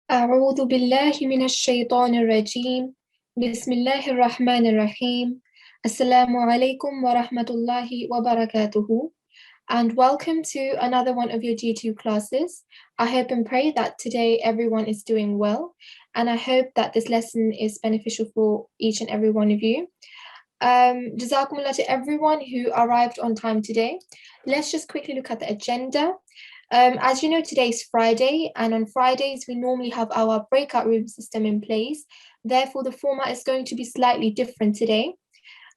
أعوذ بالله من الشيطان الرجيم بسم الله الرحمن الرحيم Assalamu alaikum wa rahmatullahi wa barakatuhu, and welcome to another one of your G2 classes. I hope and pray that today everyone is doing well, and I hope that this lesson is beneficial for each and every one of you. Jazakumullah to everyone who arrived on time today. Let's just quickly look at the agenda. As you know, today is Friday, and on Fridays we normally have our breakout room system in place. Therefore, the format is going to be slightly different today.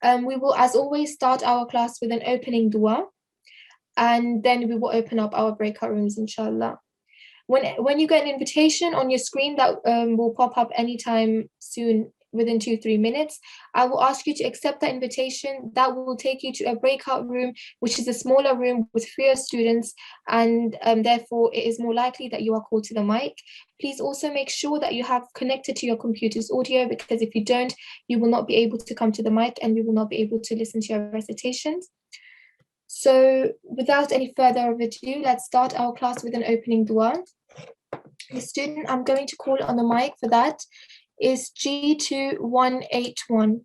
We will, as always, start our class with an opening dua, and then we will open up our breakout rooms, inshallah. When you get an invitation on your screen that will pop up anytime soon, within 2-3 minutes, I will ask you to accept that invitation. That will take you to a breakout room, which is a smaller room with fewer students, and therefore it is more likely that you are called to the mic. Please also make sure that you have connected to your computer's audio, because if you don't, you will not be able to come to the mic and we will not be able to listen to your recitations. So without any further ado, let's start our class with an opening dua. The student I'm going to call on the mic for that is G2181.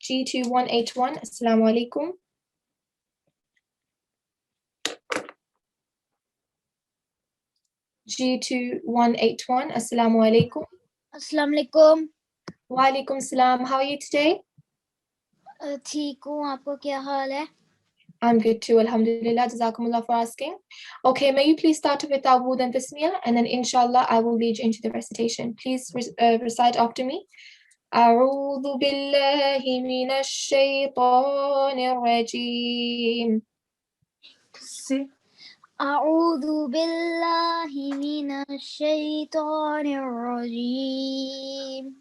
G2181, Assalamu alaikum. G2181, Assalamu alaikum. Assalamu alaikum. Wa alaikum salam. How are you today? ठीक हूँ, आपको क्या हाल है? I'm good too, alhamdulillah. Jazakumullah for asking. Okay, may you please start with Awud and Tasmiyah, and then inshallah I will lead you into the recitation. Please recite after me. أعوذ بالله من الشيطان الرجيم. أعوذ بالله من الشيطان الرجيم.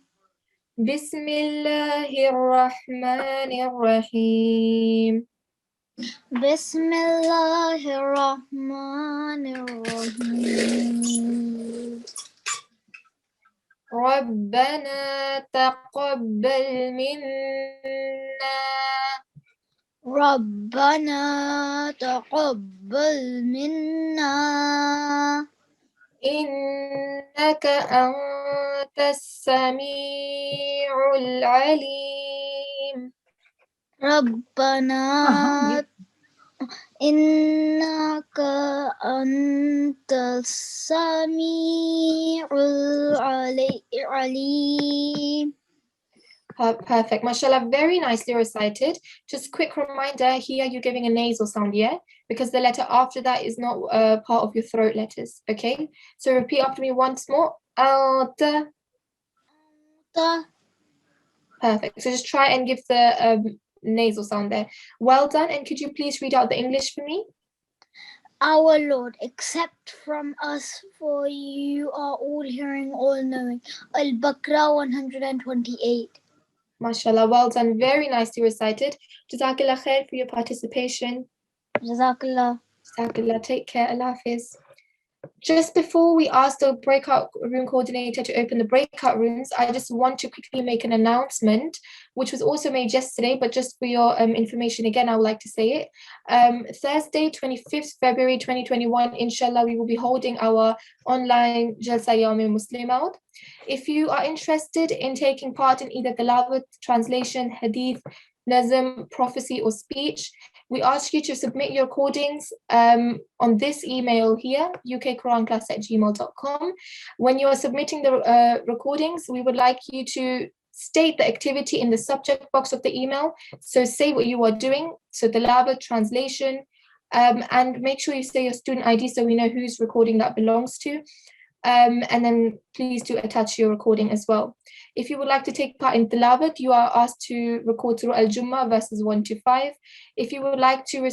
بسم الله الرحمن الرحيم. بسم الله الرحمن الرحيم. ربنا تقبل منا. ربنا تقبل منا إنك أنت السميع العليم. ربنا إنك أنت السميع العليم. Perfect, mashallah, very nicely recited. Just quick reminder, here you're giving a nasal sound, yeah? Because the letter after that is not part of your throat letters, okay? So repeat after me once more. Perfect, so just try and give the nasal sound there. Well done, and could you please read out the English for me? Our Lord, accept from us, for you are all hearing, all knowing. Al-Baqarah 128. Mashallah, well done, very nicely recited. Jazakallah khair for your participation. Jazakallah. Jazakallah, take care, Allah Hafiz. Just before we ask the breakout room coordinator to open the breakout rooms, I just want to quickly make an announcement, which was also made yesterday, but just for your information again, I would like to say it. Thursday, 25th February 2021, inshallah, we will be holding our online Jalsa Yawm Muslimaut. If you are interested in taking part in either Tilawat, translation, hadith, nazm, prophecy, or speech, we ask you to submit your recordings on this email here, ukquranclass@gmail.com. When you are submitting the recordings, we would like you to state the activity in the subject box of the email. So say what you are doing, so the tilawat, translation, and make sure you say your student ID so we know whose recording that belongs to. And then please do attach your recording as well. If you would like to take part in tilawat, you are asked to record Surah Al-Jummah verses 1 to 5. If you would like to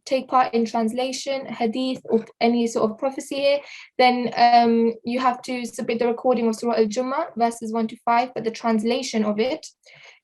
take part in translation, hadith, or any sort of prophecy here, then you have to submit the recording of Surah Al-Jummah verses 1 to 5, but the translation of it.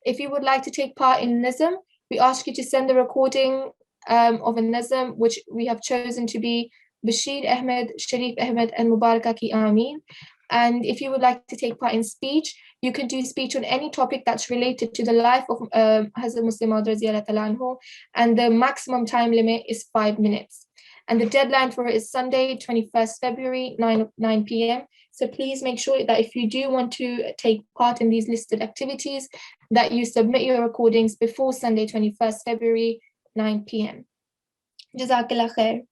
If you would like to take part in nazm, we ask you to send the recording of a nazm, which we have chosen to be Bashir Ahmed, Sharif Ahmed, and Mubaraka Ki Ameen. And if you would like to take part in speech, you can do speech on any topic that's related to the life of Hazrat Muslim Maud radhiyallahu anhu, and the maximum time limit is 5 minutes. And the deadline for it is Sunday, 21st February, 9 p.m. So please make sure that if you do want to take part in these listed activities, that you submit your recordings before Sunday, 21st February, 9 p.m. Jazakallah khair.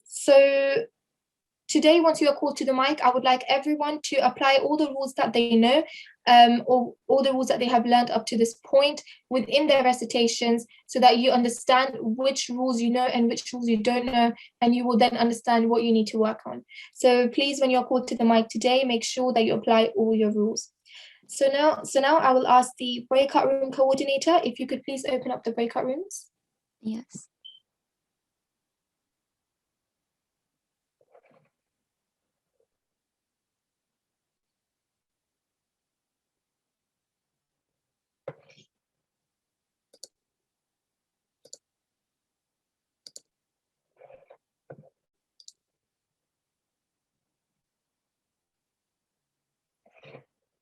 So today, once you are called to the mic, I would like everyone to apply all the rules that they know, or all the rules that they have learned up to this point within their recitations, so that you understand which rules you know and which rules you don't know, and you will then understand what you need to work on. So please, when you're called to the mic today, make sure that you apply all your rules. So now I will ask the breakout room coordinator if you could please open up the breakout rooms. Yes.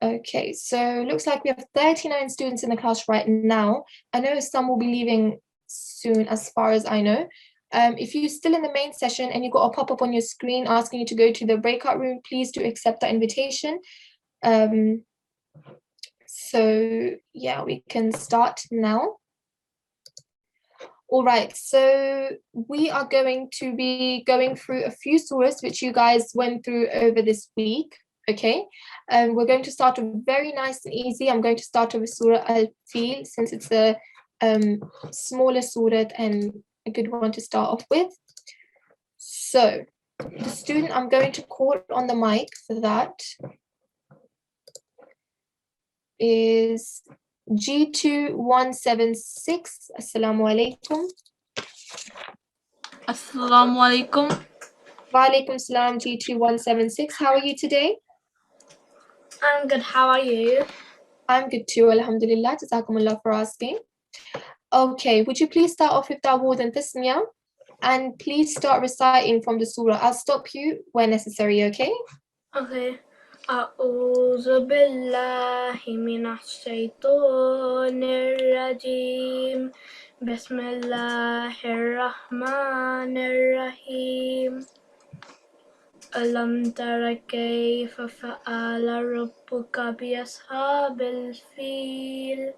Okay, so looks like we have 39 students in the class right now. I know some will be leaving soon, as far as I know. If you're still in the main session and you got a pop-up on your screen asking you to go to the breakout room, please do accept that invitation. So yeah, we can start now. All right, so we are going to be going through a few surahs which you guys went through over this week. Okay, we're going to start very nice and easy. I'm going to start with Surah Al-Fil, since it's a smaller surah and a good one to start off with. So the student I'm going to call on the mic for that is G2 176. Assalamu alaikum. Assalamu alaikum. Wa alaikum salam, G2 176. How are you today? I'm good. How are you? I'm good too, alhamdulillah. Jazakumullah for asking. Okay, would you please start off with Dawood and Tasmiyah? And please start reciting from the surah. I'll stop you where necessary, okay? Okay. أعوذ بالله من الشيطان الرجيم بسم الله الرحمن الرحيم ألم تر كيف فعل ربك بأصحاب الفيل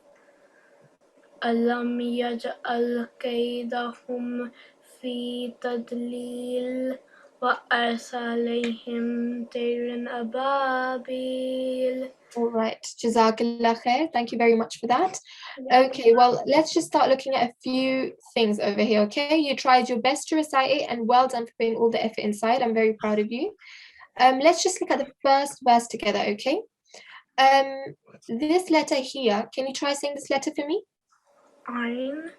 ألم يجعل كيدهم في تضليل وأرسل عليهم طيرا أبابيل. All right, Jazakallah khair. Thank you very much for that. Okay, well, let's just start looking at a few things over here, okay? You tried your best to recite it, and well done for putting all the effort inside. I'm very proud of you. Let's just look at the first verse together, okay? This letter here, can you try saying this letter for me? Ain.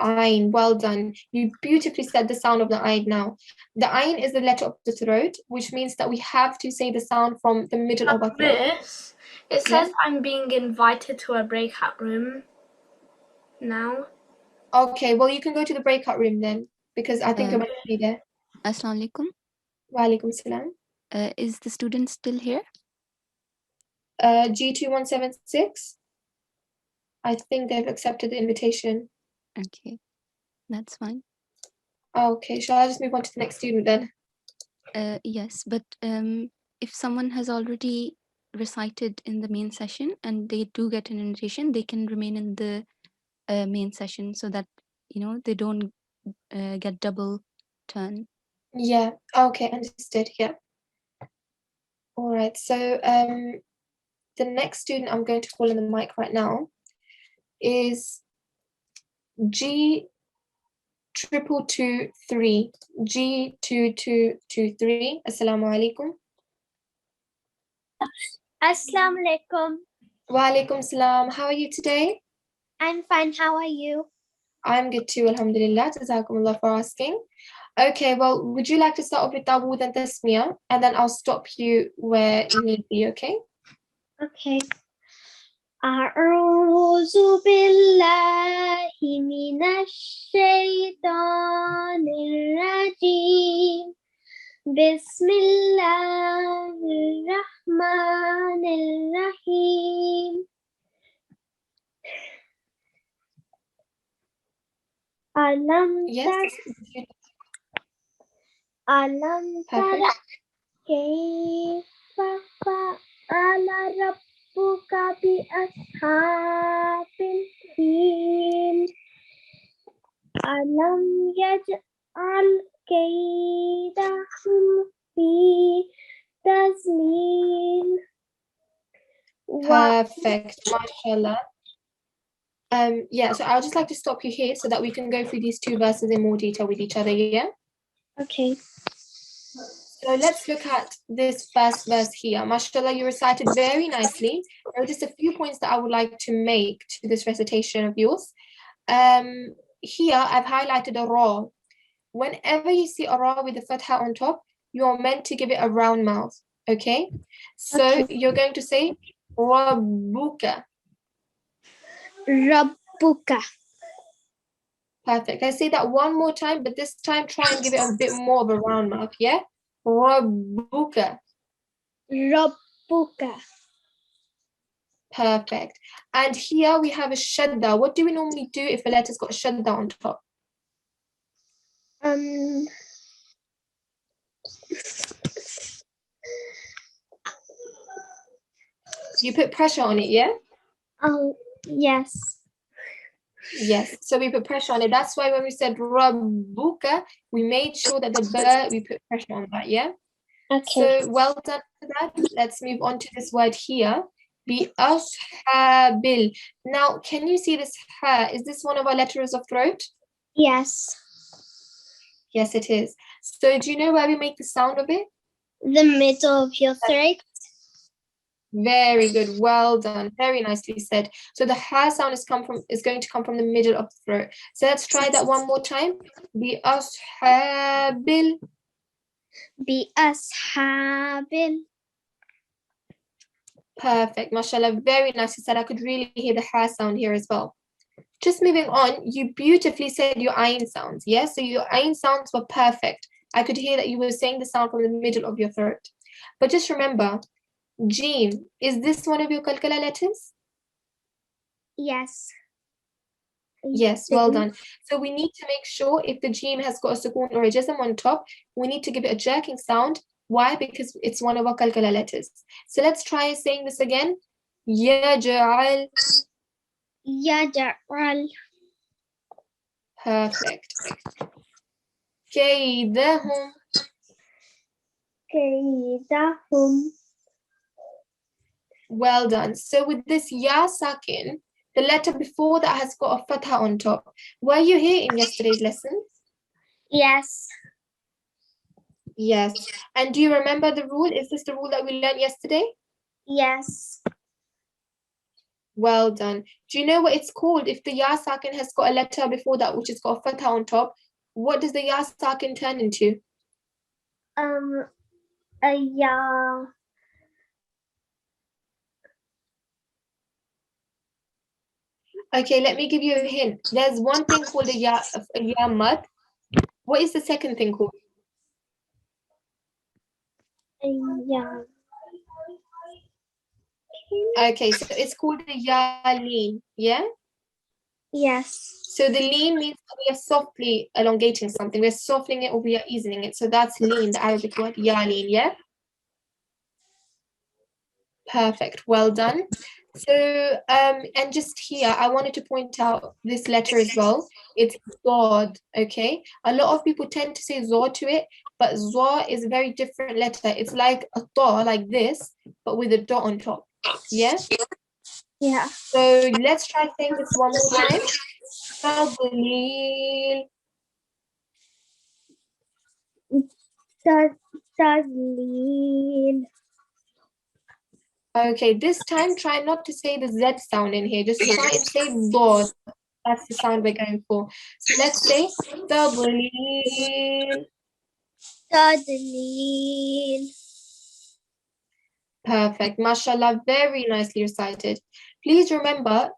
Ain, well done. You beautifully said the sound of the ain now. The ain is the letter of the throat, which means that we have to say the sound from the middle of our throat. Miss, it says I'm being invited to a breakout room now. Okay, well, you can go to the breakout room then, because I think you're meant to be there. Assalamu alaikum. Wa alaikum salam. Is the student still here? G2 176. I think they've accepted the invitation. Okay, that's fine. Okay, shall I just move on to the next student then? Yes, but if someone has already recited in the main session and they do get an invitation, they can remain in the main session so that, you know, they don't get double turn. Yeah, okay, understood, yeah. All right, so the next student I'm going to call in the mic right now is G 2223. G2223. Assalamu alaikum. Assalamu alaikum. Wa alaikum salam. How are you today? I'm fine. How are you? I'm good too, alhamdulillah. Jazakumullah for asking. Okay, well, would you like to start off with Dawood and Tasmiyah? And then I'll stop you where you need be, okay? Okay. أعوذ بالله من الشيطان الرجيم بسم الله الرحمن الرحيم ألم Yes. تر ألم تر كيف فعل ربك بأصحاب الفيل ألم يجعل كيدهم في تضليل Perfect, mashallah. Yeah, so I'll just like to stop you here so that we can go through these two verses in more detail with each other, yeah? Okay. So let's look at this first verse here. Mashallah, you recited very nicely. There are just a few points that I would like to make to this recitation of yours. Here, I've highlighted a ra. Whenever you see a ra with a fatha on top, you're meant to give it a round mouth, okay? So you're going to say Rabbuka. Rabbuka. Perfect. Let's say that one more time, but this time try and give it a bit more of a round mouth, yeah? Rabbuka. Rabbuka. Perfect. And here we have a shadda. What do we normally do if a letter's got a shadda on top? You put pressure on it, yeah? Oh, yes. Yes. So we put pressure on it. That's why when we said Rabbuka, we made sure that the ba, we put pressure on that, yeah? Okay. So well done for that. Let's move on to this word here. Bi-ashabil. Now, can you see this ha? Is this one of our letters of throat? Yes. Yes, it is. So do you know where we make the sound of it? The middle of your throat. Very good. Well done. Very nicely said. So the ha sound is going to come from the middle of the throat. So let's try that one more time. Bi-ashabil. Bi-ashabil. Perfect. Mashallah. Very nicely said. I could really hear the ha sound here as well. Just moving on, you beautifully said your ayn sounds. Yes, so your ayn sounds were perfect. I could hear that you were saying the sound from the middle of your throat. But just remember, Jim, is this one of your kalkala letters? Yes. Yes, well done. So we need to make sure if the Jim has got a sukoon or a jazm on top, we need to give it a jerking sound. Why? Because it's one of our kalkala letters. So let's try saying this again. Yaj'al. Yaj'al. Perfect. Kaydahum. Kaydahum. Well done. So with this ya sakin, the letter before that has got a fatha on top. Were you here in yesterday's lesson? Yes. Yes. And do you remember the rule? Is this the rule that we learned yesterday? Yes. Well done. Do you know what it's called if the ya sakin has got a letter before that which has got a fatha on top? What does the ya sakin turn into? A ya. Okay, let me give you a hint. There's one thing called a ya mad. What is the second thing called? A ya. Okay, so it's called the ya lean, yeah? Yes. So the lean means we are softly elongating something. We're softening it or we are easing it. So that's lean, the Arabic word, ya lean, yeah? Perfect, well done. So, and just here, I wanted to point out this letter as well. It's Zod, okay? A lot of people tend to say Zod to it, but Zod is a very different letter. It's like a ta, like this, but with a dot on top, yeah? Yeah. So let's try saying this one more time. Tadleel. Tadleel. Okay, this time try not to say the Z sound in here. Just try and say Dod. That's the sound we're going for. So let's say Tadleel. Tadleel. Perfect. Mashallah, very nicely recited. Please remember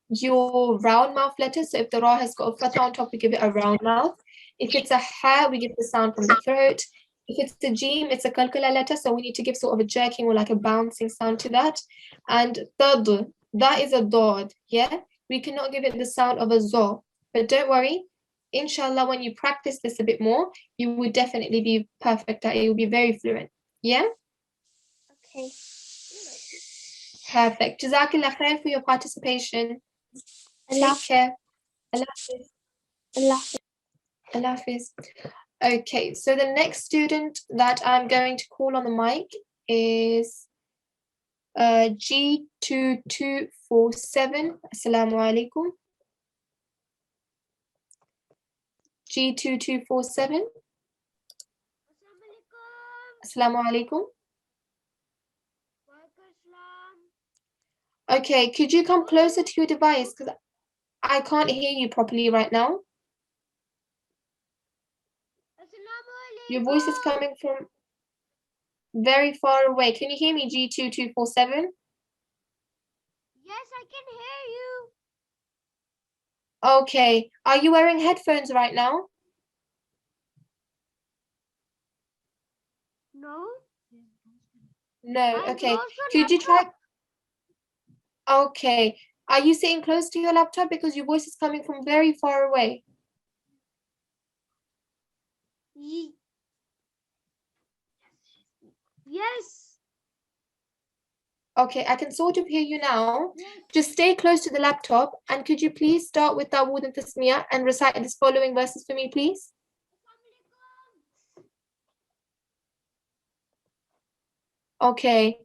your round mouth letters. So if the ra has got a fatha on top, we give it a round mouth. If it's a ha, we give the sound from the throat. If it's the jim, it's a kalkala letter, so we need to give sort of a jerking or like a bouncing sound to that. And tad, that is a dod, yeah? We cannot give it the sound of a zo. But don't worry, inshallah, when you practice this a bit more, you will definitely be perfect at it. You'll be very fluent. Yeah? Okay. Perfect. Jazakallah khair for your participation. Allah. Take care. Allah Hafiz. Allah. Allah Hafiz. Okay, so the next student that I'm going to call on the mic is G2247. Assalamu alaikum. G2247. Assalamu alaikum. Okay, could you come closer to your device because I can't hear you properly right now. Your voice is coming from very far away. Can you hear me, G2247? Yes, I can hear you. Okay. Are you wearing headphones right now? No. No. Okay. Could you try? Okay. Are you sitting close to your laptop because your voice is coming from very far away? Yes. Okay, I can sort of hear you now. Just stay close to the laptop and could you please start with Dawood and Tasmiyah and recite these following verses for me, please? Okay.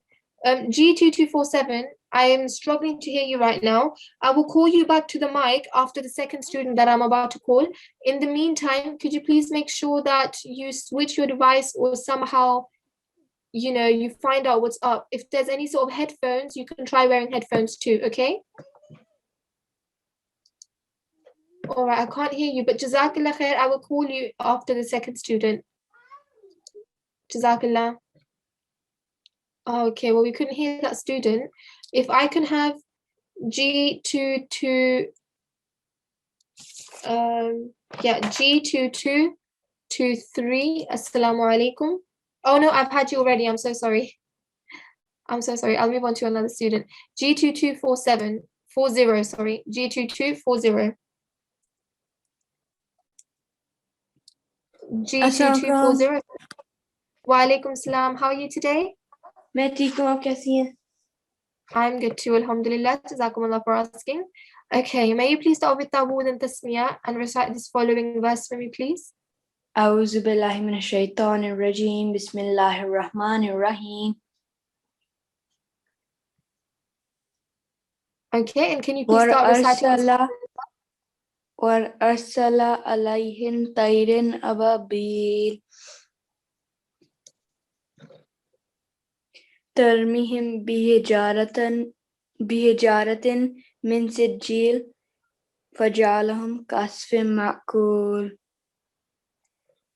G2247, I am struggling to hear you right now. I will call you back to the mic after the second student that I'm about to call. In the meantime, could you please make sure that you switch your device or somehow, you find out what's up. If there's any sort of headphones, you can try wearing headphones too, okay? All right, I can't hear you, but Jazakallah khair, I will call you after the second student. Jazakallah. Okay, well, we couldn't hear that student. If I can have G22, G2223, Assalamu alaikum. Oh no, I've had you already, I'm so sorry. I'm so sorry, I'll move on to another student. G2240, sorry, G2240. G2240. Wa alaikum salam, how are you today? मैं ठीक हूँ आप कैसी हैं I'm good too, alhamdulillah. Jazakumullah for asking. Okay, may you please start with Dawood and Tasmiyah and recite this following verse for me, please? أعوذ بالله من الشيطان الرجيم بسم الله الرحمن الرحيم Okay, and can you please start reciting this? وأرسل عليهم طير أبابيل ترميهم بحجارة من سجيل فجعلهم كعصف مأكول.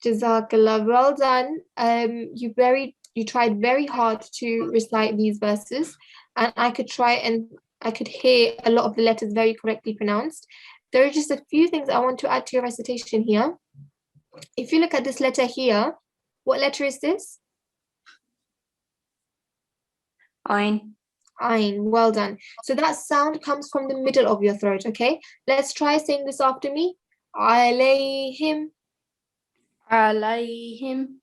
Jazakallah, well done. You tried very hard to recite these verses, and I could hear a lot of the letters very correctly pronounced. There are just a few things I want to add to your recitation here. If you look at this letter here, what letter is this? Ain. Ain, well done. So that sound comes from the middle of your throat, okay? Let's try saying this after me. Alayhim. عليهم.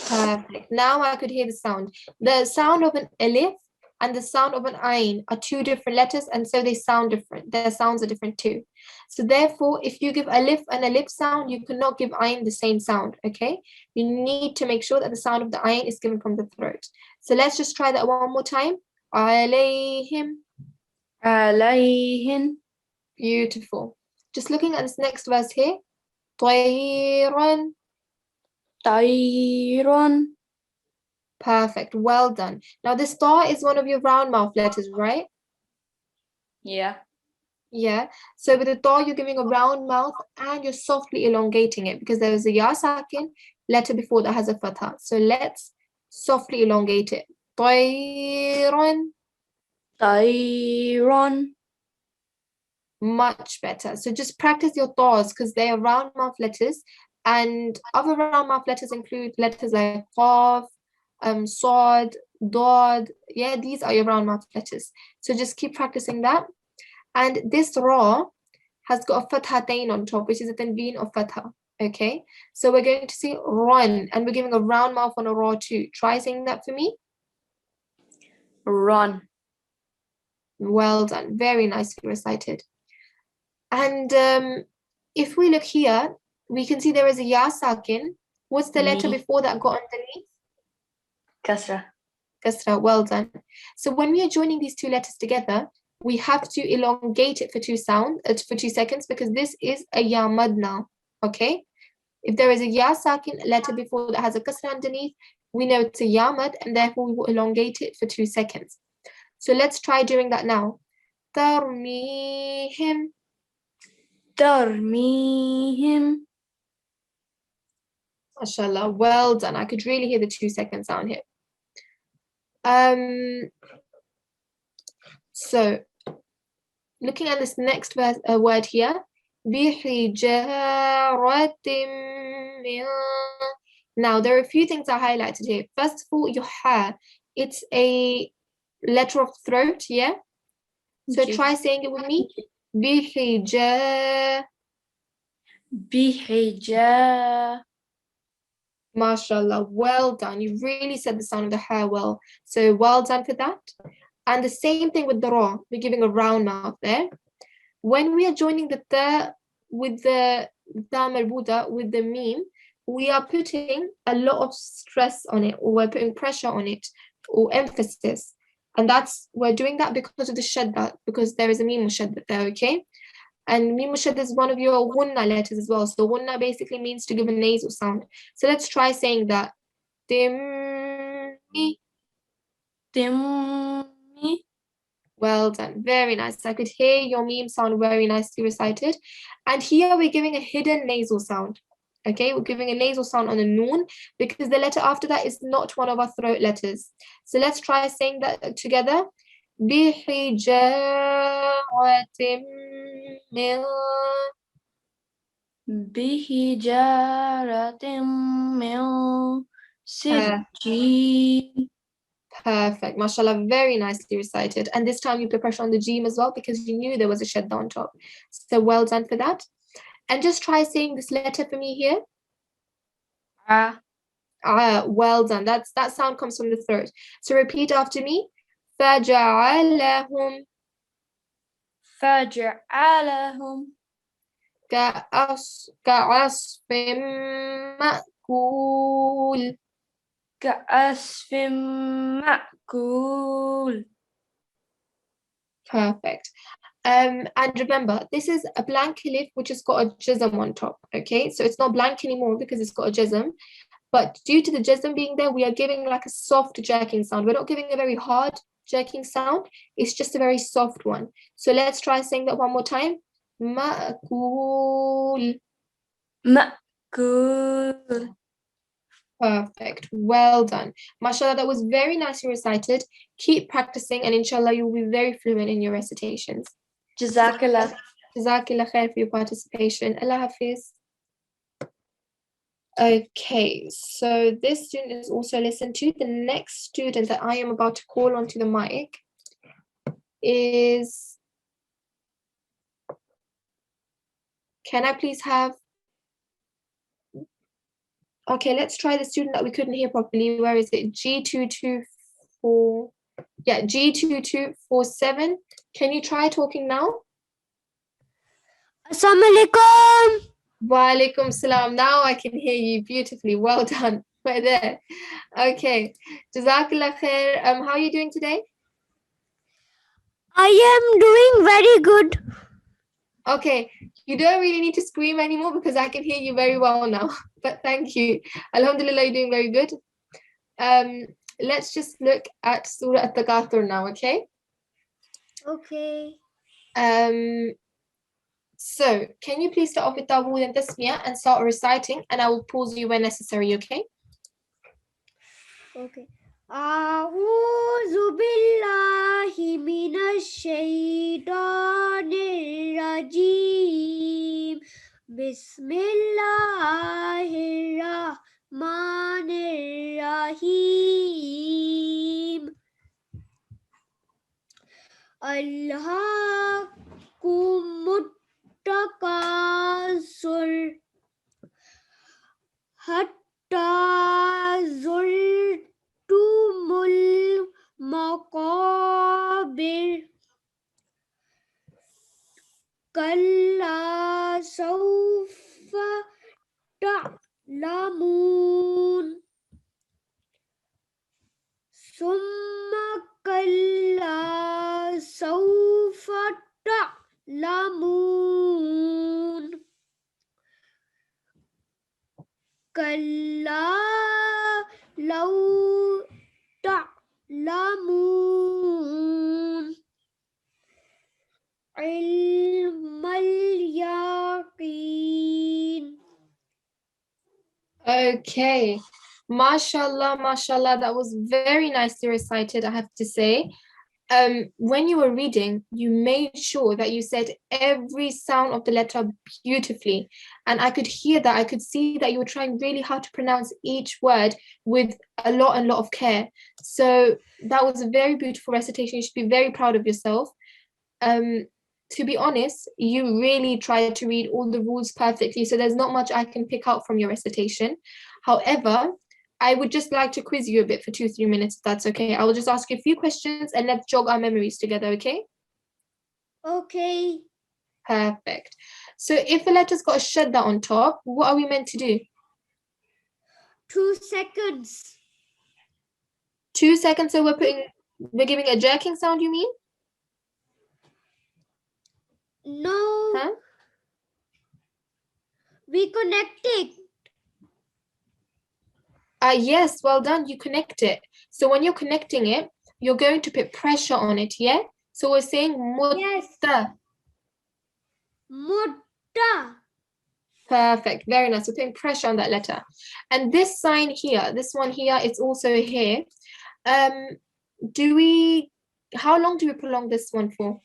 Perfect. Now I could hear the sound. The sound of an alif and the sound of an ain are two different letters, and so they sound different. Their sounds are different too. So therefore, if you give alif an alif sound, you cannot give ain the same sound, okay? You need to make sure that the sound of the ain is given from the throat. So let's just try that one more time. Alayhim. عليهم. Beautiful. Just looking at this next verse here. طيرا. طير. Perfect. Well done. Now this ta is one of your round mouth letters, right? Yeah. Yeah. So with the ta, you're giving a round mouth and you're softly elongating it because there is a ya sakin letter before that has a fatha. So let's softly elongate it. طيرا. طير. Much better. So just practice your ta's because they are round mouth letters, and other round mouth letters include letters like qaf, sad, dad. Yeah, these are your round mouth letters. So just keep practicing that. And this ra, has got a fathatain on top, which is a tanveen of fatha. Okay, so we're going to say run, and we're giving a round mouth on a ra too. Try saying that for me. Run. Well done, very nicely recited. And if we look here, we can see there is a ya sakin. What's the letter Me. before that got underneath? Kasra. Kasra, well done. So when we are joining these two letters together, we have to elongate it for 2 seconds, because this is a ya mad now. Okay, if there is a ya sakin letter before that has a kasra underneath, we know it's a ya mad, and therefore we will elongate it for 2 seconds. So let's try doing that now. Tarmihim. Tarmihim. MashaAllah, well done. I could really hear the 2 second sound here. So looking at this next word here, now there are a few things I highlighted here. First of all, your ha, it's a letter of throat, yeah? So try saying it with me. Bihija. MashaAllah, well done. You really said the sound of the ha well. So well done for that. And the same thing with the ra. We're giving a round mouth there. When we are joining the ta with the ta marbuta with the meme, we are putting a lot of stress on it, or we're putting pressure on it, or emphasis. And we're doing that because of the shadda, because there is a meme shadda there, okay? And meme shadda is one of your gunna letters as well. So gunna basically means to give a nasal sound. So let's try saying that. Dimmi. Timmi. Well done, very nice. I could hear your meme sound very nicely recited. And here we're giving a hidden nasal sound. Okay, we're giving a nasal sound on the noon, because the letter after that is not one of our throat letters. So let's try saying that together. Bihijaratim min sijjin. Perfect, mashallah, very nicely recited. And this time you put pressure on the jeem as well, because you knew there was a shadda on top. So well done for that. And just try saying this letter for me here. Well done. That sound comes from the throat. So repeat after me. فَجَعَلَهُمْ كَعَصْفٍ مَأْكُولٍ. Ka'asfim ma'kul. Perfect. And remember, this is a blank alif which has got a jazm on top. Okay, so it's not blank anymore because it's got a jazm. But due to the jazm being there, we are giving like a soft jerking sound. We're not giving a very hard jerking sound. It's just a very soft one. So let's try saying that one more time. Ma'kul. Ma'kul. Perfect. Well done. MashaAllah, that was very nicely recited. Keep practicing, and inshallah, you'll be very fluent in your recitations. Jazakallah. Jazakallah khair for your participation. Allah Hafiz. Okay, so this student is also listened to. The next student that I am about to call onto the mic is, can I please have, okay, let's try the student that we couldn't hear properly. Where is it? G224, yeah, G2247. Can you try talking now? Assalamualaikum. Walaikum salam. Now I can hear you beautifully. Well done. We're there. Okay. Jazakallah khair. How are you doing today? I am doing very good. Okay. You don't really need to scream anymore because I can hear you very well now. But thank you. Alhamdulillah, you're doing very good. Let's just look at Surah At-Takallum now, okay? Okay. So can you please start off with Tawud and Tasmiyah and start reciting, and I will pause you when necessary, okay? Okay. أعوذ بالله من الشيطان الرجيم بسم الله الرحمن الرحيم ألهاكم التكاثر حتى زرتم المقابر كلا سوف تعلمون ثم كلا سوف تعلمون كلا لو تعلمون علم اليقين. Okay. Mashallah, mashallah. That was very nicely recited, I have to say. When you were reading, you made sure that you said every sound of the letter beautifully. And I could hear that. I could see that you were trying really hard to pronounce each word with a lot of care. So that was a very beautiful recitation. You should be very proud of yourself. To be honest, you really tried to read all the rules perfectly. So there's not much I can pick out from your recitation. However, I would just like to quiz you a bit for 2-3 minutes, if that's okay. I will just ask you a few questions and let's jog our memories together, okay? Okay. Perfect. So if a letter's got a shadda on top, what are we meant to do? 2 seconds. 2 seconds, so we're giving a jerking sound, you mean? No. Huh? We connected. Yes, well done, you connect it. So when you're connecting it, you're going to put pressure on it, yeah? So we're saying mutta. Yes. Mutta. Perfect, very nice. We're putting pressure on that letter. And this sign here, this one here, it's also here. How long do we prolong this one for?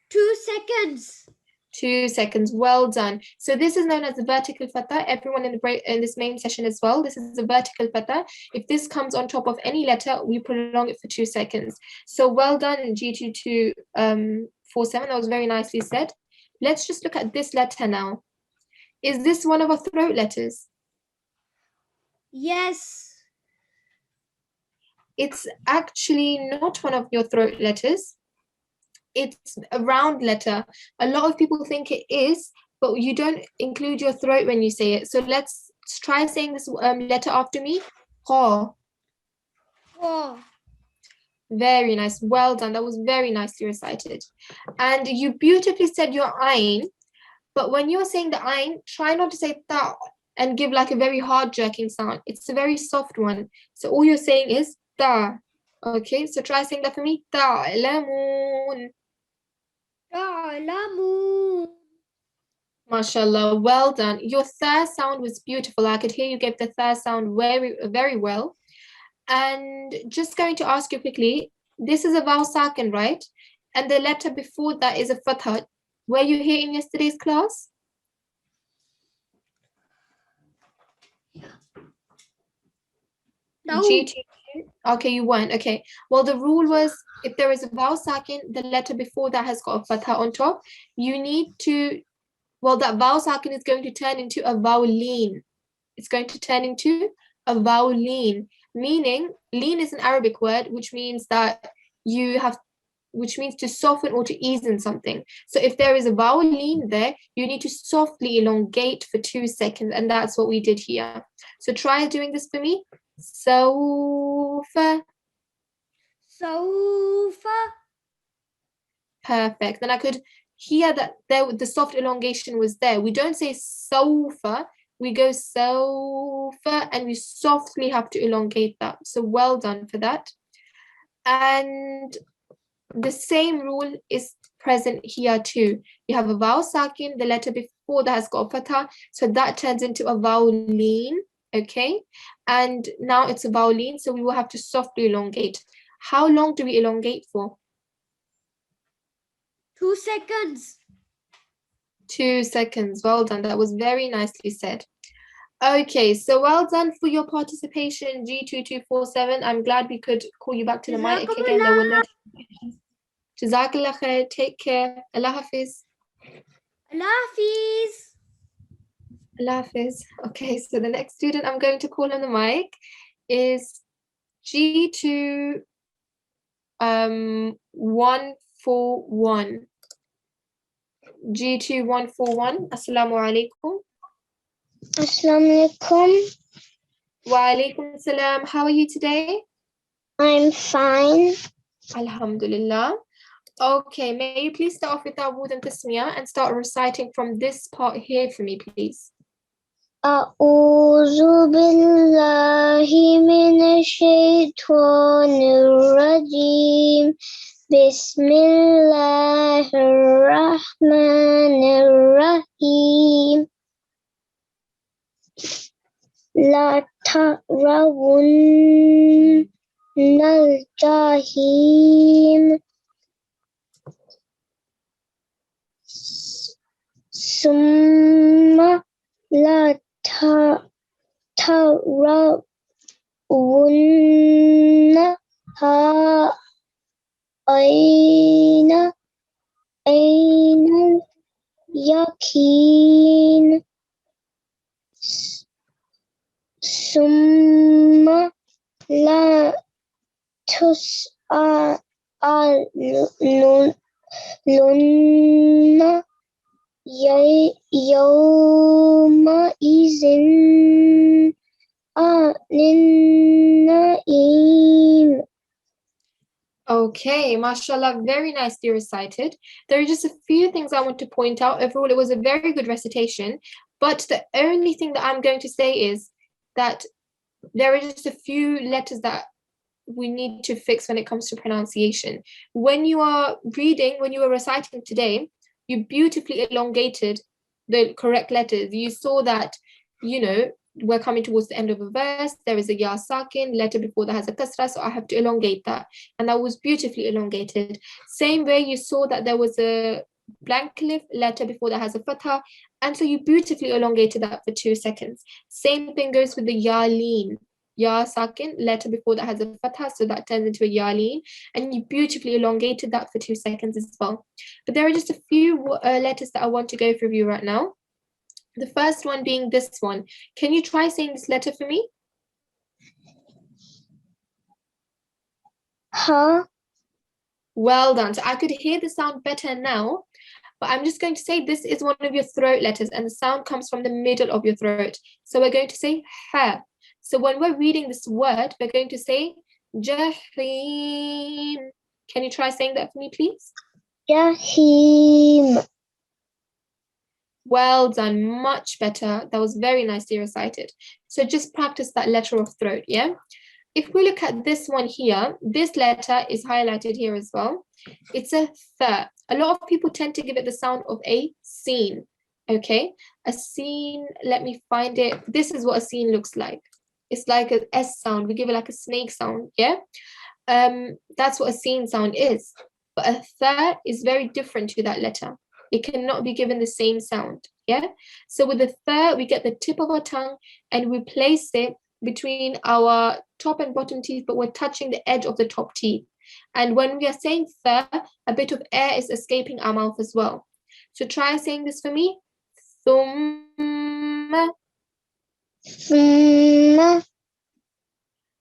2 seconds. 2 seconds, well done. So this is known as the vertical fatha. Everyone in this main session as well, this is the vertical fatha. If this comes on top of any letter, we prolong it for 2 seconds. So well done, G2 47, that was very nicely said. Let's just look at this letter now. Is this one of our throat letters? Yes. It's actually not one of your throat letters. It's a round letter. A lot of people think it is, but you don't include your throat when you say it. So let's try saying this letter after me. Qa. Oh. Very nice. Well done. That was very nicely recited. And you beautifully said your ayn, but when you're saying the ayn, try not to say ta and give like a very hard jerking sound. It's a very soft one. So all you're saying is ta. Okay, so try saying that for me. Ta'lamun. Ta'lamun. MashaAllah, well done. Your third sound was beautiful. I could hear you gave the third sound very well. And just going to ask you quickly, this is a vowel sakin, right? And the letter before that is a fatha. Were you here in yesterday's class? No. G2. Okay, you weren't. Okay. Well, the rule was if there is a vowel sakin, the letter before that has got a fatha on top. You need to, well, that vowel sakin is going to turn into a vowel lean. It's going to turn into a vowel lean, meaning lean is an Arabic word, which means that which means to soften or to ease in something. So if there is a vowel lean there, you need to softly elongate for 2 seconds, and that's what we did here. So try doing this for me. Sawfa. Sawfa. Perfect. Then I could hear that the soft elongation was there. We don't say sawfa, we go sawfa, and we softly have to elongate that. So well done for that. And the same rule is present here too. You have a vowel sakin, the letter before that has got a fatha, so that turns into a vowel lean, okay? And now it's a vowel lean, so we will have to softly elongate. How long do we elongate for? 2 seconds. 2 seconds, well done. That was very nicely said. Okay, so well done for your participation, G2247. I'm glad we could call you back to the mic again. There were notifications. Jazakallah khair, take care. Allah Hafiz. Lafiz. Lafiz. Okay, so the next student I'm going to call on the mic is G2 141. G2 141. Assalamu alaikum. Assalamu alaikum. Wa alaikum salam. How are you today? I'm fine. Alhamdulillah. Okay, may you please start off with our word and tasmiyah and start reciting from this part here for me, please. أعوذ بالله من الشيطان الرجيم بسم الله الرحمن الرحيم لا ترون الجحيم ثم لا ترونها عين اليقين ثم لا تسألن يومئذ عن النعيم. Okay, mashallah, very nicely recited. There are just a few things I want to point out. Overall, it was a very good recitation, but the only thing that I'm going to say is that there are just a few letters that we need to fix when it comes to pronunciation. When you are reading, when you were reciting today, you beautifully elongated the correct letters. You saw that, we're coming towards the end of a verse. There is a ya sakin, letter before that has a kasra, so I have to elongate that. And that was beautifully elongated. Same way you saw that there was a blank alif, letter before that has a fatha, and so you beautifully elongated that for 2 seconds. Same thing goes with the ya leen. Ya sakin, letter before that has a fatha, so that turns into a ya leen, and you beautifully elongated that for 2 seconds as well. But there are just a few letters that I want to go through you right now. The first one being this one. Can you try saying this letter for me? Ha. Well done. So I could hear the sound better now, but I'm just going to say this is one of your throat letters and the sound comes from the middle of your throat. So we're going to say ha. So when we're reading this word, we're going to say Jahim. Can you try saying that for me, please? Jahim. Well done, much better. That was very nicely recited. So just practice that letter of throat, yeah? If we look at this one here, this letter is highlighted here as well. It's a th. A lot of people tend to give it the sound of a seen, okay? A seen, let me find it. This is what a seen looks like. It's like an S sound. We give it like a snake sound, yeah? That's what a seen sound is. But a th is very different to that letter. It cannot be given the same sound, yeah? So with the th, we get the tip of our tongue and we place it between our top and bottom teeth, but we're touching the edge of the top teeth. And when we are saying th, a bit of air is escaping our mouth as well. So try saying this for me. Thumma. Thumma.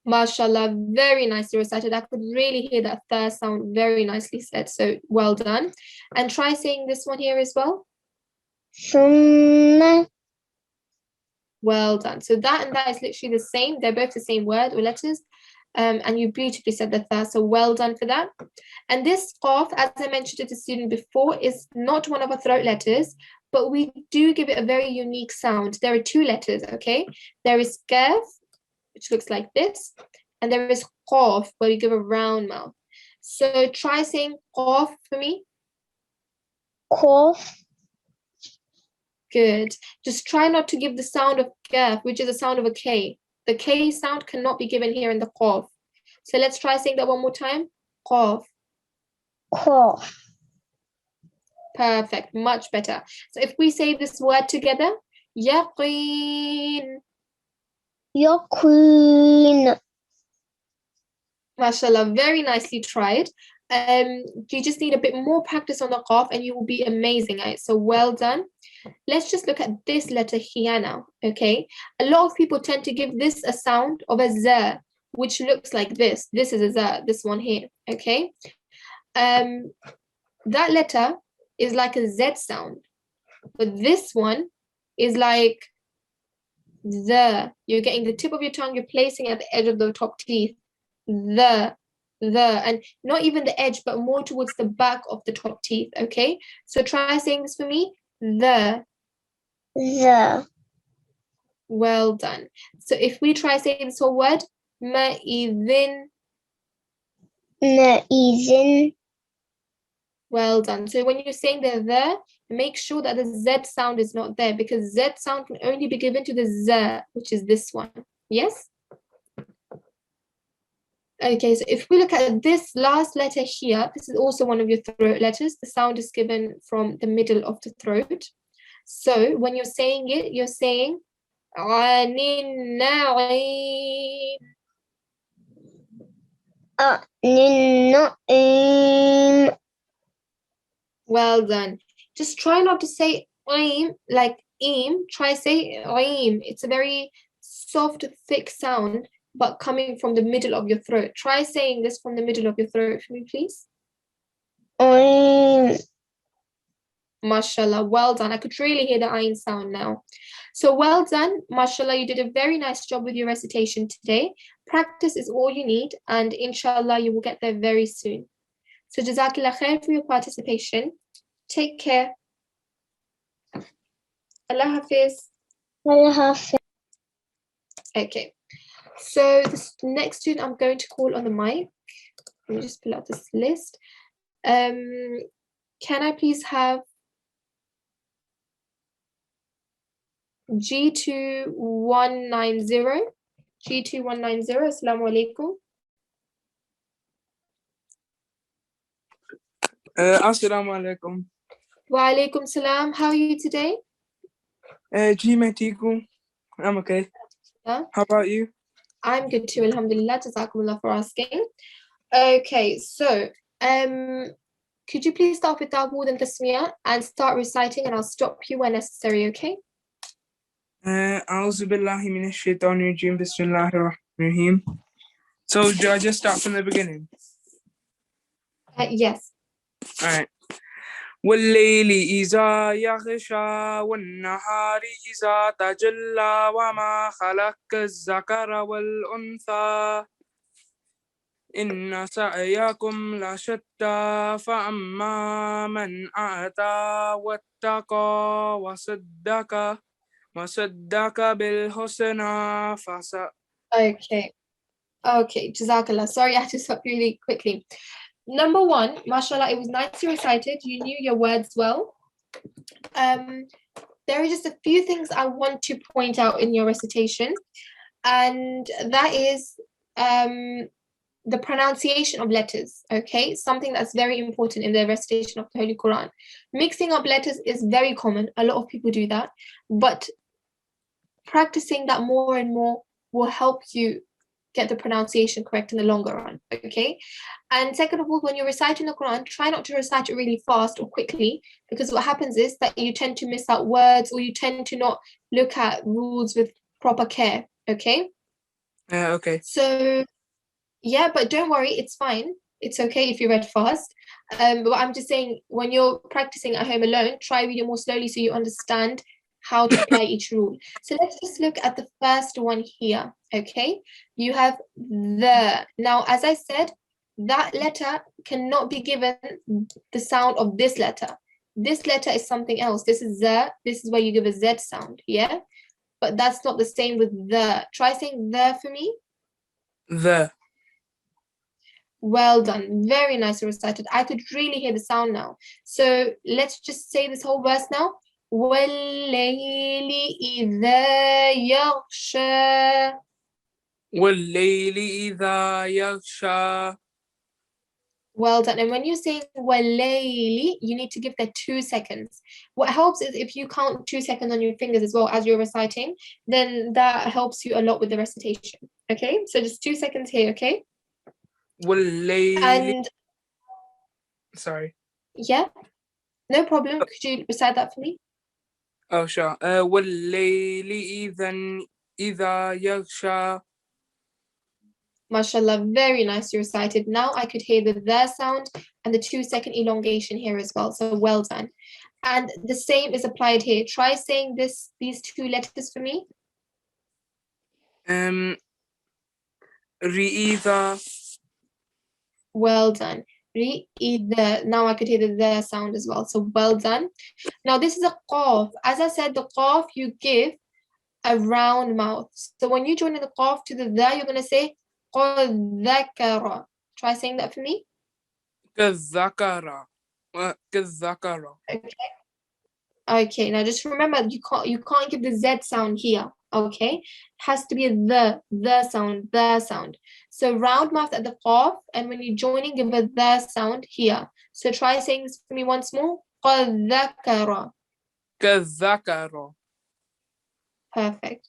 Mashallah, very nicely recited. I could really hear that th sound very nicely said. So well done. And try saying this one here as well. Thumma. Well done. So that and that is literally the same. They're both the same word or letters. And you beautifully said the th. So well done for that. And this qaf, as I mentioned to the student before, is not one of our throat letters, but we do give it a very unique sound. There are 2 letters, okay? There is kaf, which looks like this, and there is qaf, where we give a round mouth. So try saying qaf for me. Qaf. Good. Just try not to give the sound of kaf, which is the sound of a K. The K sound cannot be given here in the qaf. So let's try saying that one more time. Qaf. Qaf. Perfect. Much better. So if we say this word together, yaqeen. Yaqeen. Mashallah, very nicely tried. You just need a bit more practice on the qaf and you will be amazing at it. So well done. Let's just look at this letter here now, okay? A lot of people tend to give this a sound of a z, which looks like this. This is a z, this one here, okay? That letter is like a z sound, but this one is like the. You're getting the tip of your tongue, you're placing at the edge of the top teeth. The, and not even the edge, but more towards the back of the top teeth, okay? So try saying this for me. The. Well done. So if we try saying this whole word, ma'idhin. Well done. So when you're saying the, make sure that the Z sound is not there, because Z sound can only be given to the Z, which is this one. Yes? Okay, so if we look at this last letter here, this is also one of your throat letters. The sound is given from the middle of the throat. So when you're saying it, you're saying anin na'im. Well done. Just try not to say aim like aim. Try say aim. It's a very soft, thick sound, but coming from the middle of your throat. Try saying this from the middle of your throat for me, please. Mashallah, well done. I could really hear the ayn sound now. So well done, mashallah, you did a very nice job with your recitation today. Practice is all you need, and inshallah, you will get there very soon. So Jazakallah khair for your participation. Take care. Allah Hafiz. Okay. So the next student I'm going to call on the mic. Let me just pull out this list. Can I please have G2 190? G2 190, Assalamu alaikum. Assalamu alaikum. Wa alaikum salam. How are you today? I'm okay. Yeah? How about you? I'm good too, alhamdulillah. Jazakumullah for asking. Okay, so could you please start with Dawood and Tasmiyah and start reciting, and I'll stop you when necessary, okay? A'udhu billahi minash shaitanir rajim. Bismillahir rahmanir rahim. So do I just start from the beginning? Yes. All right. والليل إذا يغشى والنهار إذا تجلى وما خلق الذكر والأنثى إن سعيكم لشتى فأما من أعطى واتقى وصدق بالحسنى Okay, Jazakallah. Sorry, I had to stop really quickly. Number one, mashallah, it was nicely recited. You knew your words well. There are just a few things I want to point out in your recitation, and that is the pronunciation of letters, okay? Something that's very important in the recitation of the Holy Quran. Mixing up letters is very common. A lot of people do that, but practicing that more and more will help you get the pronunciation correct in the longer run, okay? And second of all, when you're reciting the Quran, try not to recite it really fast or quickly, because what happens is that you tend to miss out words, or you tend to not look at rules with proper care, okay? Okay. So, yeah, but don't worry, it's fine. It's okay if you read fast. But I'm just saying, when you're practicing at home alone, try reading more slowly so you understand how to apply each rule. So let's just look at the first one here, okay? You have the. Now, as I said, that letter cannot be given the sound of this letter. This letter is something else. This is the. This is where you give a Z sound, yeah? But that's not the same with the. Try saying the for me. The. Well done. Very nicely recited. I could really hear the sound now. So let's just say this whole verse now. وَاللَّيْلِ إِذَا يَغْشَى. وَاللَّيْلِ إِذَا يَغْشَى. Well done. And when you're saying وَاللَّيْلِ, you need to give that 2 seconds. What helps is if you count 2 seconds on your fingers as well as you're reciting, then that helps you a lot with the recitation. Okay? So just 2 seconds here, okay? وَاللَّيْلِ. And Sorry. Yeah, no problem. Could you recite that for me? Oh, sure. وَاللَّيْلِ إِذَا يَغْشَى. MashaAllah, very nice you recited. Now I could hear the sound and the 2-second elongation here as well. So well done. And the same is applied here. Try saying these 2 letters for me. رِإِذَا. Well done. Re-either. Now I could hear the sound as well. So well done. Now this is a qaf. As I said, the qaf you give a round mouth. So when you join in the qaf to the you're going to say قَذَّكَرَ. Try saying that for me. كَذَّكَرَ. كَذَّكَرَ. Okay, now just remember you can't give the Z sound here. Okay, has to be the sound, the sound. So round mouth at the qaf, and when you're joining, give a the sound here. So try saying this for me once more. قَذَّكَرَ. كَذَّكَرَ. Perfect.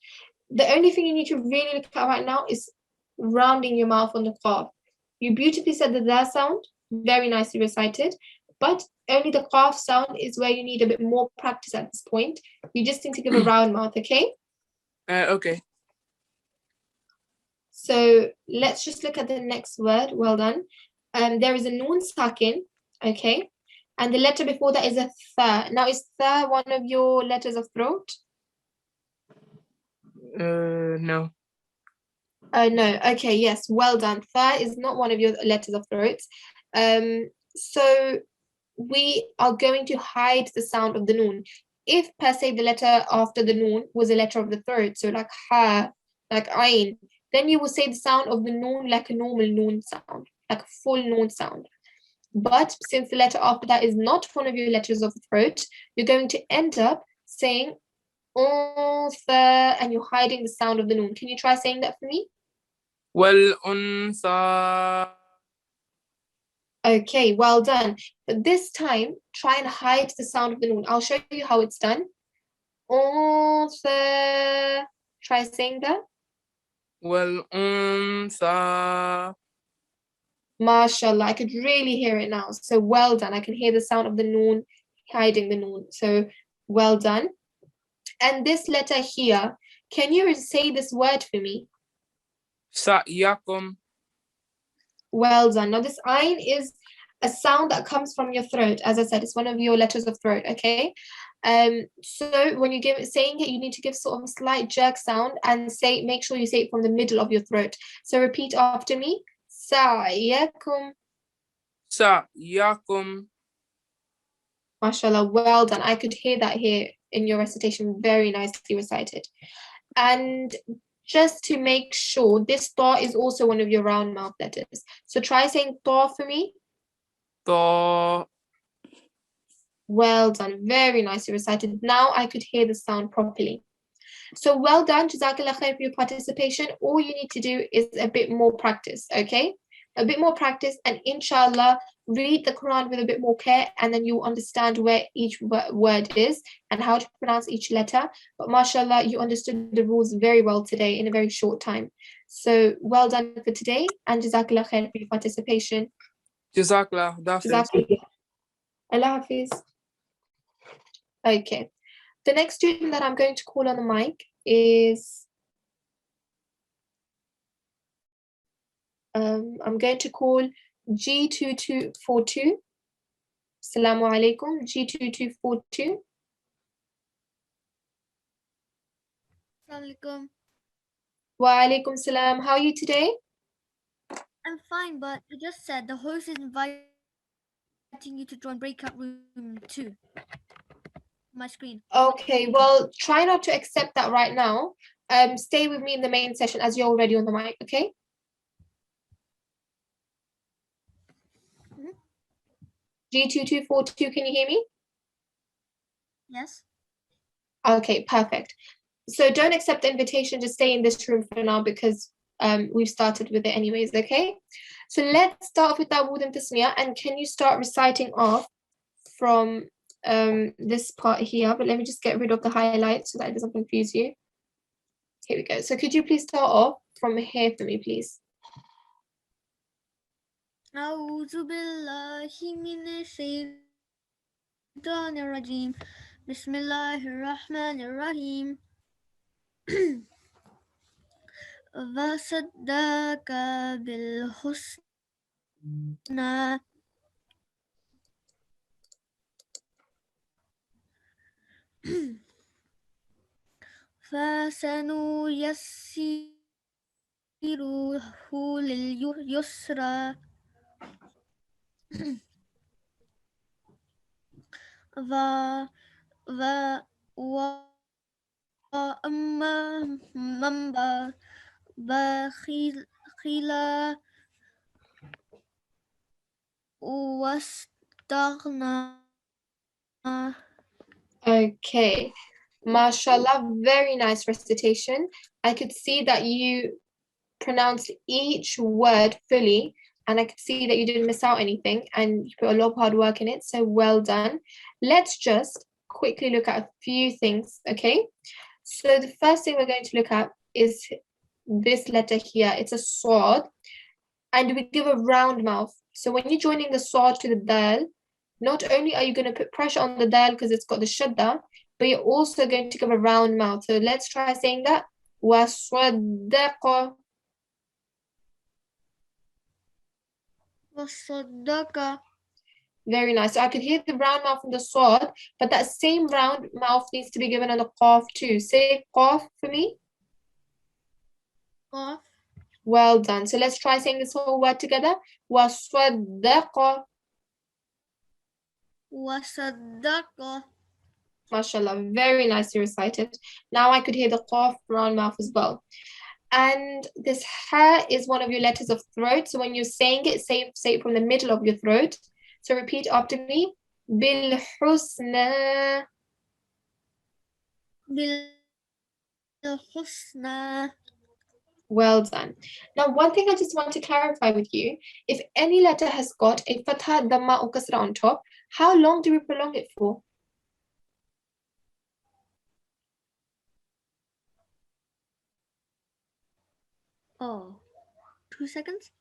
The only thing you need to really look at right now is rounding your mouth on the qaf. You beautifully said the sound, very nicely recited, but only the qaf sound is where you need a bit more practice at this point. You just need to give a round mouth, okay? Okay. So let's just look at the next word. Well done. There is a noon sakin, okay? And the letter before that is a tha. Now, is tha one of your letters of throat? No. No. Okay, yes. Well done. Tha is not one of your letters of throat. So we are going to hide the sound of the noon. If per se the letter after the noon was a letter of the throat, so like ha, like ayn, then you will say the sound of the noon like a normal noon sound, like a full noon sound. But since the letter after that is not one of your letters of the throat, you're going to end up saying and you're hiding the sound of the noon. Can you try saying that for me? وَالْأُنْثَى. Okay, well done. But this time, try and hide the sound of the noon. I'll show you how it's done. Try saying that. وَالْأُنْثَى. MashaAllah, I could really hear it now. So well done. I can hear the sound of the noon, hiding the noon. So well done. And this letter here, can you say this word for me? سَأْيَكُمْ. Well done. Now this ayn is a sound that comes from your throat. As I said, it's one of your letters of throat, okay? So when you saying it, you need to give sort of a slight jerk sound and make sure you say it from the middle of your throat. So repeat after me. Sa'yakum. سَأْيَكُمْ. MashaAllah, well done. I could hear that here in your recitation, very nicely recited. And just to make sure, this ta is also one of your round mouth letters. So try saying ta for me. طَاء. Well done, very nicely recited. Now I could hear the sound properly. So well done, Jazakallah khair for your participation. All you need to do is a bit more practice, okay? A bit more practice, and inshallah, read the Quran with a bit more care, and then you understand where each word is and how to pronounce each letter. But mashallah, you understood the rules very well today in a very short time. So well done for today, and Jazakallah khair for your participation. Jazakallah. Jazakallah. Allah Hafiz. Okay. The next student that I'm going to call on the mic is I'm going to call G2242. Assalamu alaikum, G2242. Assalamualaikum. Wa alaikum salam. How are you today? I'm fine, but you just said the host is inviting you to join breakout room 2. My screen. Okay, well, try not to accept that right now. Stay with me in the main session as you're already on the mic, okay? G2242, can you hear me? Yes. Okay, perfect. So don't accept the invitation, just stay in this room for now because we've started with it anyways, okay? So let's start off with Dawood and Tasmiyah, and can you start reciting off from this part here? But let me just get rid of the highlights so that it doesn't confuse you. Here we go. So could you please start off from here for me, please? أعوذ بالله من الشيطان الرجيم بسم الله الرحمن الرحيم وصدق بالحسنى فسنيسره لليسرى و و وأما من بخل واستغنى. Okay. Mashallah, very nice recitation. I could see that you pronounced each word fully, and I could see that you didn't miss out anything, and you put a lot of hard work in it, so well done. Let's just quickly look at a few things, okay? So the first thing we're going to look at is this letter here. It's a sword, and we give a round mouth. So when you're joining the sword to the dal, not only are you going to put pressure on the dal because it's got the shadda, but you're also going to give a round mouth. So let's try saying that. وَصَدَّقَ. وصدق. Very nice. So I could hear the round mouth from the sword, but that same round mouth needs to be given on the qaf too. Say qaf for me. قاف. Well done. So let's try saying this whole word together. وَصَدَّقَ. وصدق. MashaAllah, very nicely recited. Now I could hear the qaf round mouth as well. And this ha is one of your letters of throat. So when you're saying it, say it from the middle of your throat. So repeat after me. Bil-Husna. بالحسنى. Well done. Now, one thing I just want to clarify with you, if any letter has got a fatha, dhamma, or kasra on top, how long do we prolong it for? Oh, 2 seconds.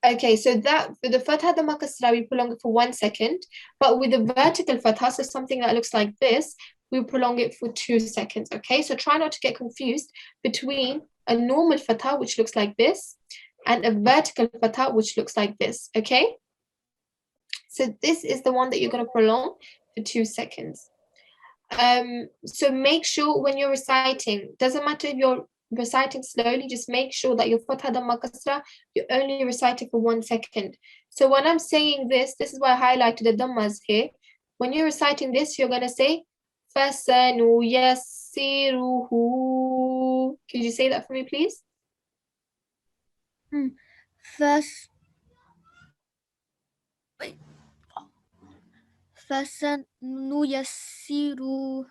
Okay, so that for the fatha, dhamma, kasra, we prolong it for 1 second, but with the vertical fatha, so something that looks like this, we prolong it for 2 seconds, okay? So try not to get confused between a normal fatha, which looks like this, and a vertical fatha, which looks like this, okay? So this is the one that you're going to prolong for 2 seconds. So make sure when you're reciting, doesn't matter if you're reciting slowly, just make sure that your fatha, dhamma, kasra, you're only reciting for 1 second. So when I'm saying this is why I highlighted the dhammas here. When you're reciting this, you're going to say فَسَنُيَسِّرُهُ. Could you say that for me, please? فس فسنيسره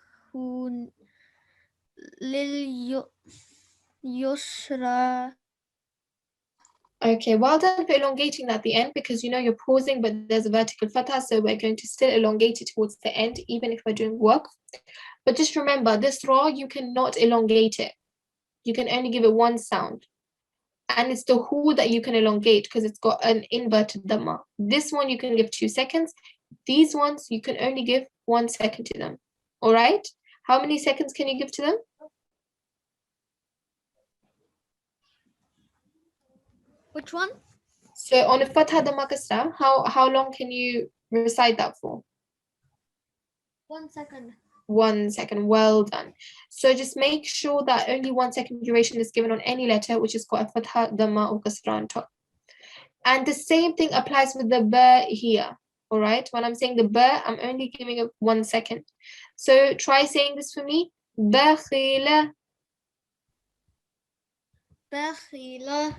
لليسرى. Okay, well done for elongating at the end, because you know you're pausing, but there's a vertical fatha, so we're going to still elongate it towards the end, even if we're doing work. But just remember, this ra, you cannot elongate it. You can only give it one sound. And it's the hu that you can elongate because it's got an inverted dhamma. This one you can give 2 seconds. These ones you can only give 1 second to them. All right? How many seconds can you give to them? Which one? So on a fatha dhamma kasra, how long can you recite that for? 1 second. 1 second. Well done. So just make sure that only 1 second duration is given on any letter which is called a fatha, dhamma, or kasra on top. And the same thing applies with the ba here. All right. When I'm saying the ba, I'm only giving it 1 second. So try saying this for me. Bakhila. بخيلة.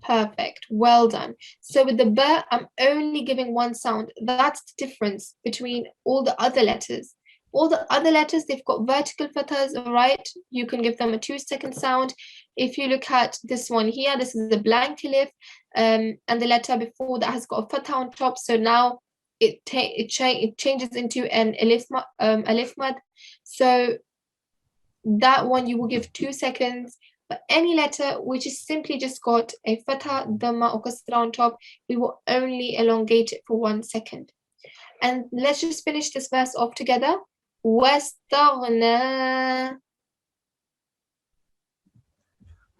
Perfect. Well done. So with the ba, I'm only giving one sound. That's the difference between all the other letters. All the other letters, they've got vertical fathas, all right? You can give them a 2 second sound. If you look at this one here, this is a blank alif, and the letter before that has got a fatha on top. So now it changes into an alif mad. So that one you will give 2 seconds. But any letter which is simply just got a fatha, dhamma, or kasra on top, we will only elongate it for 1 second. And let's just finish this verse off together. وَاسْتَغْنَى.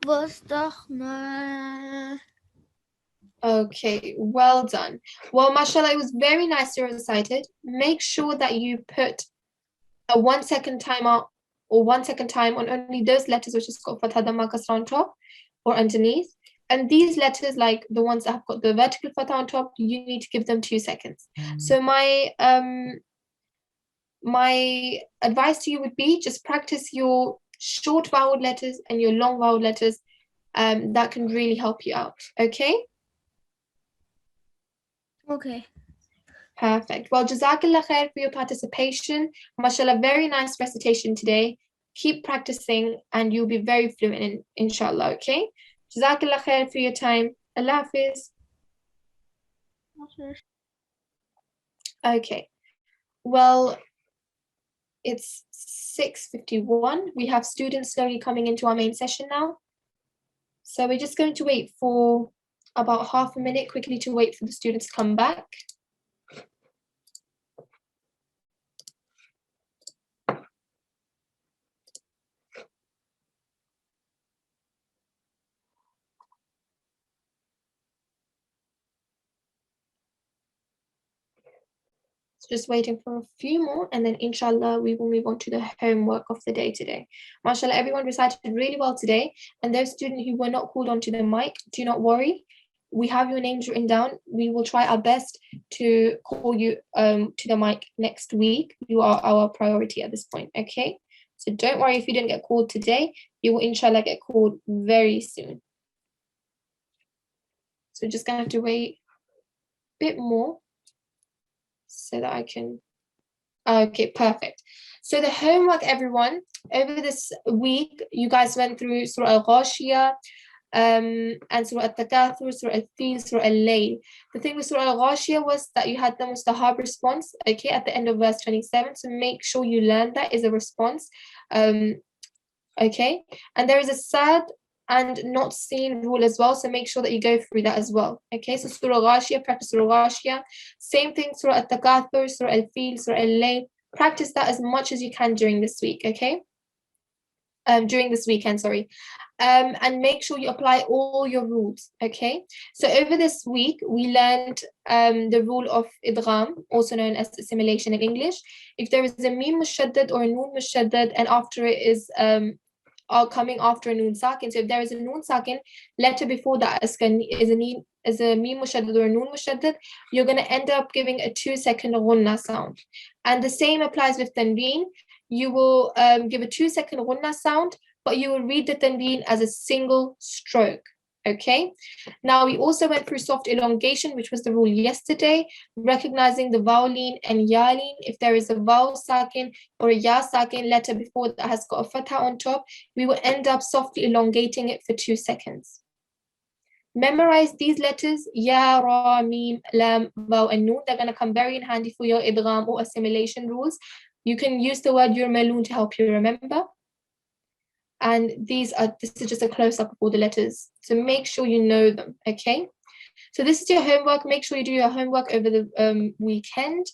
واستغنى. Okay, well done. Well, mashallah, it was very nicely recited. Make sure that you put a 1 second timer or 1 second time on only those letters which is got fatha, dhamma, kasra on top or underneath. And these letters, like the ones that have got the vertical fatha on top, you need to give them 2 seconds. So my advice to you would be just practice your short vowel letters and your long vowel letters. That can really help you out. Okay? Okay. Perfect. Well, Jazakallah khair for your participation. MashaAllah, very nice recitation today. Keep practicing and you'll be very fluent inshallah, okay? Jazakallah khair for your time. Allah Hafiz. Okay. Well, it's 6:51. We have students slowly coming into our main session now. So we're just going to wait for about half a minute quickly to wait for the students to come back. Just waiting for a few more and then inshallah we will move on to the homework of the day today. MashaAllah, everyone recited really well today, and those students who were not called onto the mic, do not worry. We have your names written down. We will try our best to call you to the mic next week. You are our priority at this point, okay? So don't worry if you didn't get called today. You will inshallah get called very soon. So just gonna have to wait a bit more so that I can, okay, perfect. So the homework, everyone, over this week, you guys went through Surah Al-Ghashiyah, and Surah At-Takallum, Surah Al-Fil, Surah Al-Layl. The thing with Surah Al-Ghashiyah was that you had the mustahab response, okay, at the end of verse 27, so make sure you learn that is a response, okay, and there is a sad and not seen rule as well, so make sure that you go through that as well, okay? So Surah Ghashiyah, practice Surah Ghashiyah. Same thing, Surah At-Takallum, Surah Al-Fil, Surah Al-Layl. Practice that as much as you can during this week, okay? During this weekend, sorry. And make sure you apply all your rules, okay? So over this week, we learned the rule of idgham, also known as assimilation in English. If there is a mim mushaddad or a noon mushaddad, and after it is coming after a noon sakin. So if there is a noon sakin, letter before that is a mim mushaddad or a noon mushaddad, you're going to end up giving a 2-second ghunna sound. And the same applies with tanween. You will give a 2-second ghunna sound, but you will read the tanween as a single stroke. Okay, now we also went through soft elongation, which was the rule yesterday, recognizing the vowel and yalin. If there is a vowel sakin or a ya sakin letter before that has got a fatha on top, we will end up softly elongating it for 2 seconds. Memorize these letters, ya, ra, mim, lam, vaw, and noon. They're going to come very in handy for your idgham or assimilation rules. You can use the word yurmalun to help you remember. And this is just a close-up of all the letters. So make sure you know them, okay? So this is your homework. Make sure you do your homework over the weekend.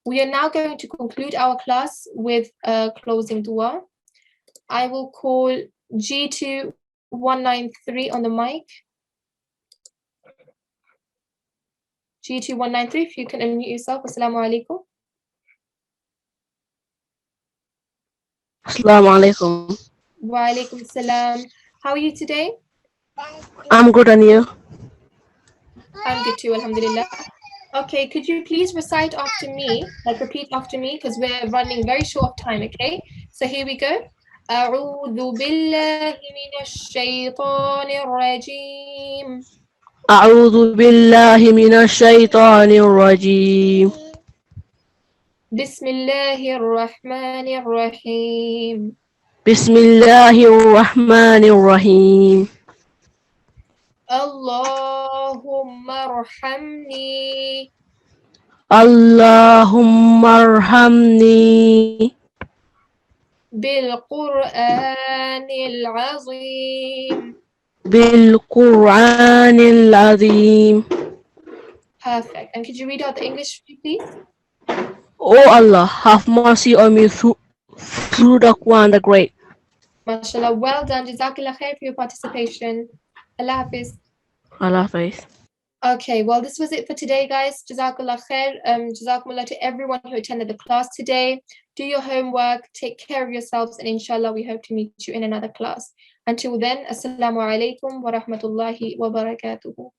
We are now going to conclude our class with a closing dua. I will call G2 193 on the mic. G2 193, if you can unmute yourself. Assalamu alaikum. Assalamu alaikum. Wa alaikum salam. How are you today? I'm good, and you? I'm good too, alhamdulillah. Okay, could you please recite after me, like repeat after me, because we're running very short of time, okay? So here we go. أعوذ بالله من الشيطان الرجيم. أعوذ بالله من الشيطان الرجيم. بسم الله الرحمن الرحيم. بسم الله الرحمن الرحيم. اللهم ارحمني. اللهم ارحمني. Bil-Qur'an al-Azim. بالقرآن العظيم. Perfect. And could you read out the English, please? O Allah, have mercy on me through the Quran the Great. MashaAllah. Well done. Jazakallah khair for your participation. Allah Hafiz. Allah Hafiz. Okay, well, this was it for today, guys. Jazakallah khair. Jazakumullah to everyone who attended the class today. Do your homework, take care of yourselves, and inshallah, we hope to meet you in another class. Until then, assalamu alaikum wa rahmatullahi wa barakatuhu.